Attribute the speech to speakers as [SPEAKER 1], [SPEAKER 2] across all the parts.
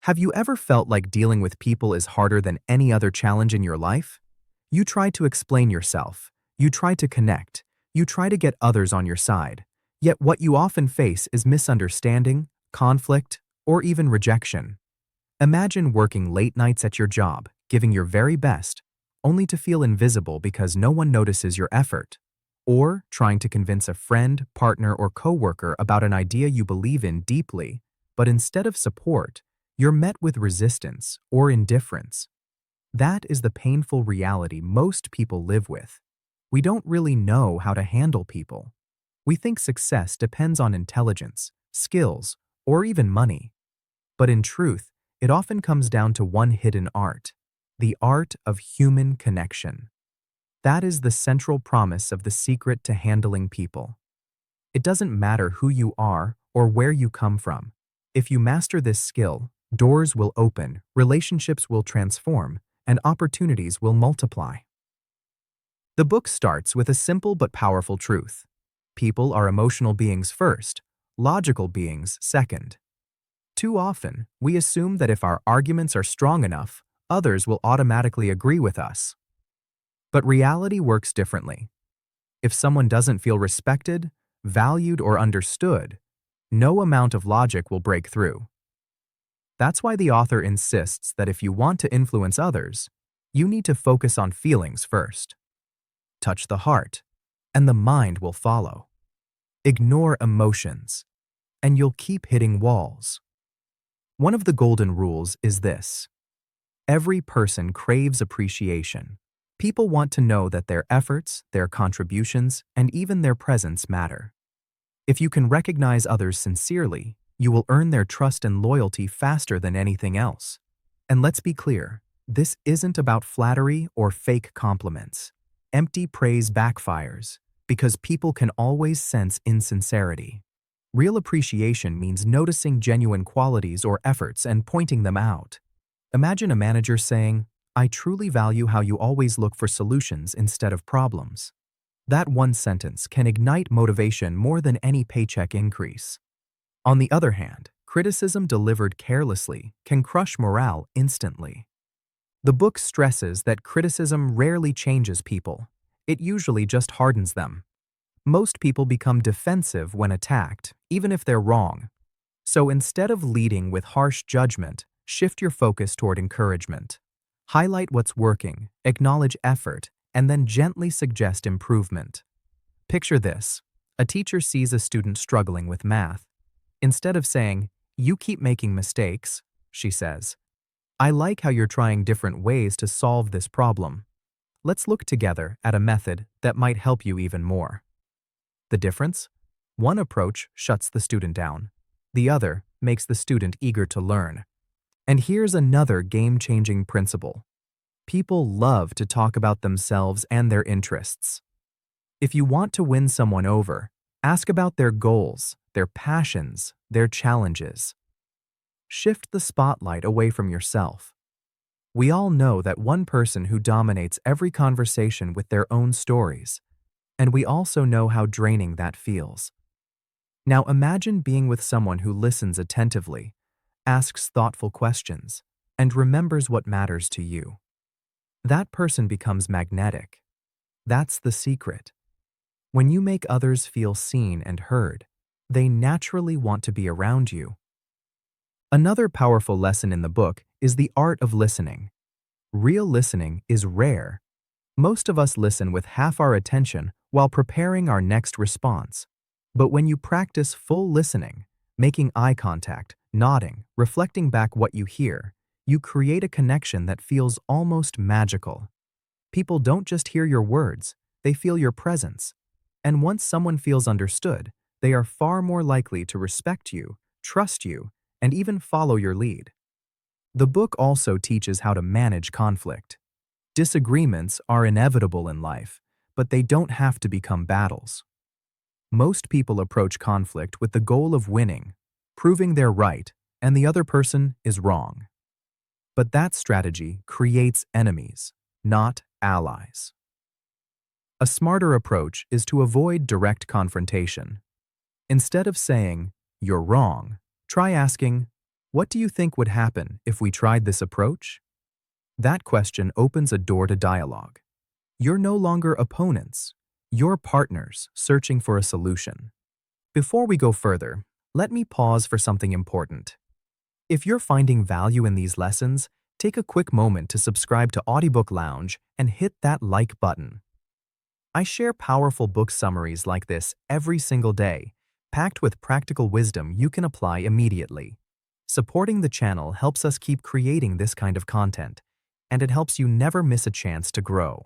[SPEAKER 1] Have you ever felt like dealing with people is harder than any other challenge in your life? You try to explain yourself, you try to connect, you try to get others on your side, yet what you often face is misunderstanding, conflict, or even rejection. Imagine working late nights at your job, giving your very best, only to feel invisible because no one notices your effort. Or trying to convince a friend, partner, or coworker about an idea you believe in deeply, but instead of support, you're met with resistance or indifference. That is the painful reality most people live with. We don't really know how to handle people. We think success depends on intelligence, skills, or even money. But in truth, it often comes down to one hidden art, the art of human connection. That is the central promise of the secret to handling people. It doesn't matter who you are or where you come from. If you master this skill, doors will open, relationships will transform, and opportunities will multiply. The book starts with a simple but powerful truth. People are emotional beings first, logical beings second. Too often, we assume that if our arguments are strong enough, others will automatically agree with us. But reality works differently. If someone doesn't feel respected, valued, or understood, no amount of logic will break through. That's why the author insists that if you want to influence others, you need to focus on feelings first. Touch the heart, and the mind will follow. Ignore emotions, and you'll keep hitting walls. One of the golden rules is this: every person craves appreciation. People want to know that their efforts, their contributions, and even their presence matter. If you can recognize others sincerely, you will earn their trust and loyalty faster than anything else. And let's be clear, this isn't about flattery or fake compliments. Empty praise backfires, because people can always sense insincerity. Real appreciation means noticing genuine qualities or efforts and pointing them out. Imagine a manager saying, "I truly value how you always look for solutions instead of problems." That one sentence can ignite motivation more than any paycheck increase. On the other hand, criticism delivered carelessly can crush morale instantly. The book stresses that criticism rarely changes people. It usually just hardens them. Most people become defensive when attacked, even if they're wrong. So instead of leading with harsh judgment, shift your focus toward encouragement. Highlight what's working, acknowledge effort, and then gently suggest improvement. Picture this: a teacher sees a student struggling with math. Instead of saying, "You keep making mistakes," she says, "I like how you're trying different ways to solve this problem. Let's look together at a method that might help you even more." The difference? One approach shuts the student down. The other makes the student eager to learn. And here's another game-changing principle. People love to talk about themselves and their interests. If you want to win someone over, ask about their goals, their passions, their challenges. Shift the spotlight away from yourself. We all know that one person who dominates every conversation with their own stories, and we also know how draining that feels. Now imagine being with someone who listens attentively, asks thoughtful questions, and remembers what matters to you. That person becomes magnetic. That's the secret. When you make others feel seen and heard, they naturally want to be around you. Another powerful lesson in the book is the art of listening. Real listening is rare. Most of us listen with half our attention while preparing our next response. But when you practice full listening, making eye contact, nodding, reflecting back what you hear, you create a connection that feels almost magical. People don't just hear your words, they feel your presence. And once someone feels understood, they are far more likely to respect you, trust you, and even follow your lead. The book also teaches how to manage conflict. Disagreements are inevitable in life, but they don't have to become battles. Most people approach conflict with the goal of winning, proving they're right, and the other person is wrong. But that strategy creates enemies, not allies. A smarter approach is to avoid direct confrontation. Instead of saying, "You're wrong," try asking, What do you think would happen if we tried this approach? That question opens a door to dialogue. You're no longer opponents. You're partners searching for a solution. Before we go further, let me pause for something important. If you're finding value in these lessons, take a quick moment to subscribe to Audiobook Lounge and hit that like button. I share powerful book summaries like this every single day, packed with practical wisdom you can apply immediately. Supporting the channel helps us keep creating this kind of content, and it helps you never miss a chance to grow.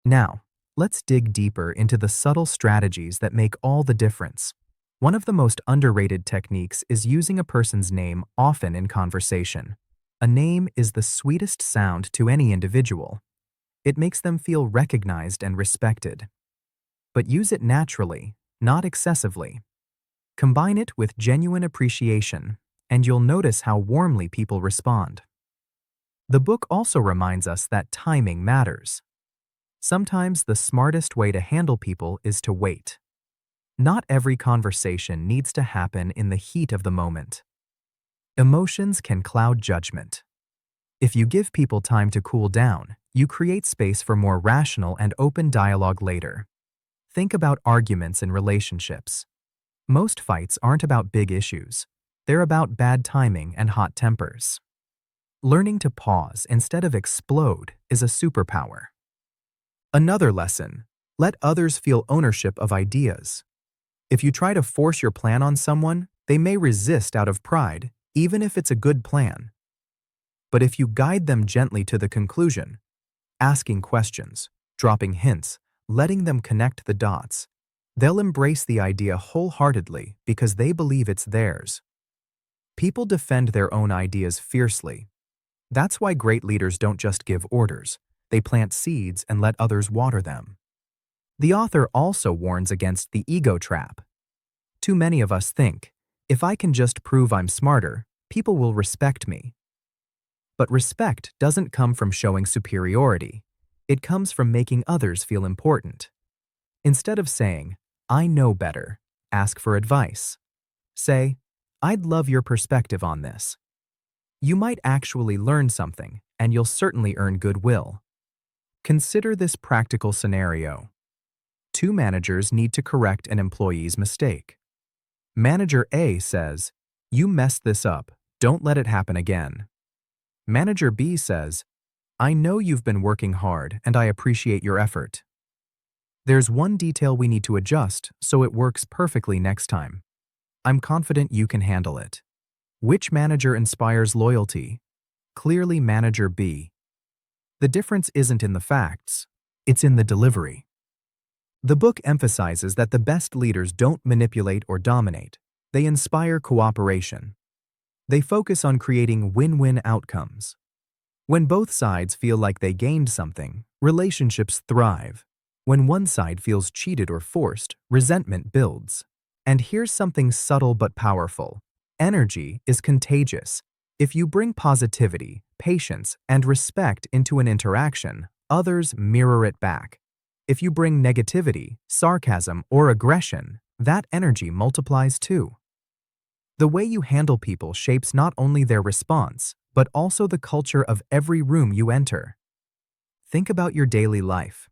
[SPEAKER 1] Now, let's dig deeper into the subtle strategies that make all the difference. One of the most underrated techniques is using a person's name often in conversation. A name is the sweetest sound to any individual. It makes them feel recognized and respected. But use it naturally, not excessively. Combine it with genuine appreciation, and you'll notice how warmly people respond. The book also reminds us that timing matters. Sometimes the smartest way to handle people is to wait. Not every conversation needs to happen in the heat of the moment. Emotions can cloud judgment. If you give people time to cool down, you create space for more rational and open dialogue later. Think about arguments in relationships. Most fights aren't about big issues. They're about bad timing and hot tempers. Learning to pause instead of explode is a superpower. Another lesson: let others feel ownership of ideas. If you try to force your plan on someone, they may resist out of pride, even if it's a good plan. But if you guide them gently to the conclusion, asking questions, dropping hints, letting them connect the dots, they'll embrace the idea wholeheartedly because they believe it's theirs. People defend their own ideas fiercely. That's why great leaders don't just give orders. They plant seeds and let others water them. The author also warns against the ego trap. Too many of us think, if I can just prove I'm smarter, people will respect me. But respect doesn't come from showing superiority. It comes from making others feel important. Instead of saying, I know better, ask for advice. Say, I'd love your perspective on this. You might actually learn something, and you'll certainly earn goodwill. Consider this practical scenario. Two managers need to correct an employee's mistake. Manager A says, you messed this up, don't let it happen again. Manager B says, I know you've been working hard and I appreciate your effort. There's one detail we need to adjust so it works perfectly next time. I'm confident you can handle it. Which manager inspires loyalty? Clearly Manager B. The difference isn't in the facts, it's in the delivery. The book emphasizes that the best leaders don't manipulate or dominate. They inspire cooperation. They focus on creating win-win outcomes. When both sides feel like they gained something, relationships thrive. When one side feels cheated or forced, resentment builds. And here's something subtle but powerful. Energy is contagious. If you bring positivity, patience, and respect into an interaction, others mirror it back. If you bring negativity, sarcasm, or aggression, that energy multiplies too. The way you handle people shapes not only their response, but also the culture of every room you enter. Think about your daily life.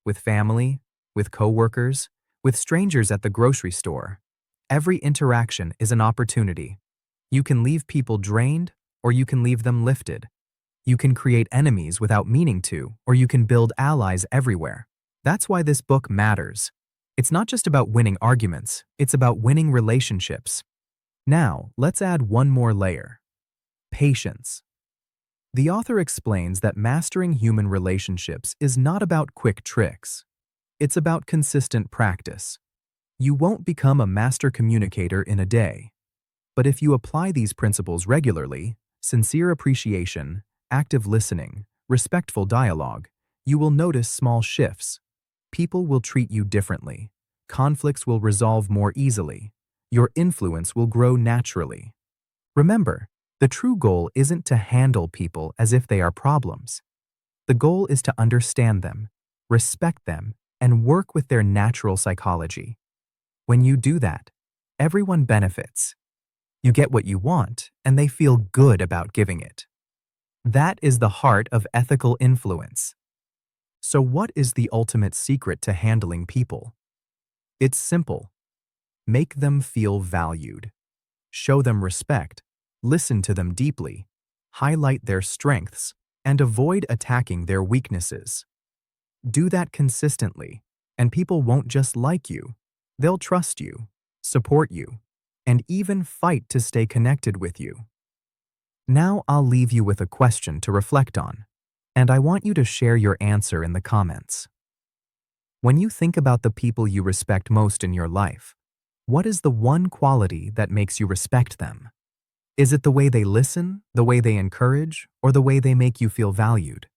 [SPEAKER 1] With family, with coworkers, with strangers at the grocery store. Every interaction is an opportunity. You can leave people drained, or you can leave them lifted. You can create enemies without meaning to, or you can build allies everywhere. That's why this book matters. It's not just about winning arguments, it's about winning relationships. Now, let's add one more layer. Patience. The author explains that mastering human relationships is not about quick tricks. It's about consistent practice. You won't become a master communicator in a day. But if you apply these principles regularly, sincere appreciation, active listening, respectful dialogue, you will notice small shifts. People will treat you differently. Conflicts will resolve more easily. Your influence will grow naturally. Remember, the true goal isn't to handle people as if they are problems. The goal is to understand them, respect them, and work with their natural psychology. When you do that, everyone benefits. You get what you want, and they feel good about giving it. That is the heart of ethical influence. So what is the ultimate secret to handling people? It's simple. Make them feel valued. Show them respect. Listen to them deeply. Highlight their strengths and avoid attacking their weaknesses. Do that consistently, and people won't just like you. They'll trust you, support you, and even fight to stay connected with you. Now I'll leave you with a question to reflect on, and I want you to share your answer in the comments. When you think about the people you respect most in your life, what is the one quality that makes you respect them? Is it the way they listen, the way they encourage, or the way they make you feel valued?